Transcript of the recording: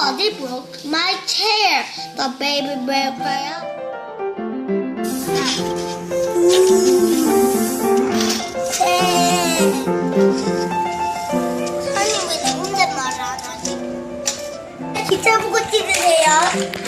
Somebody broke my chair. The baby bear fell. 선생님 왜 내 혼잣말을 안 하지? 기차 보고 찍으세요.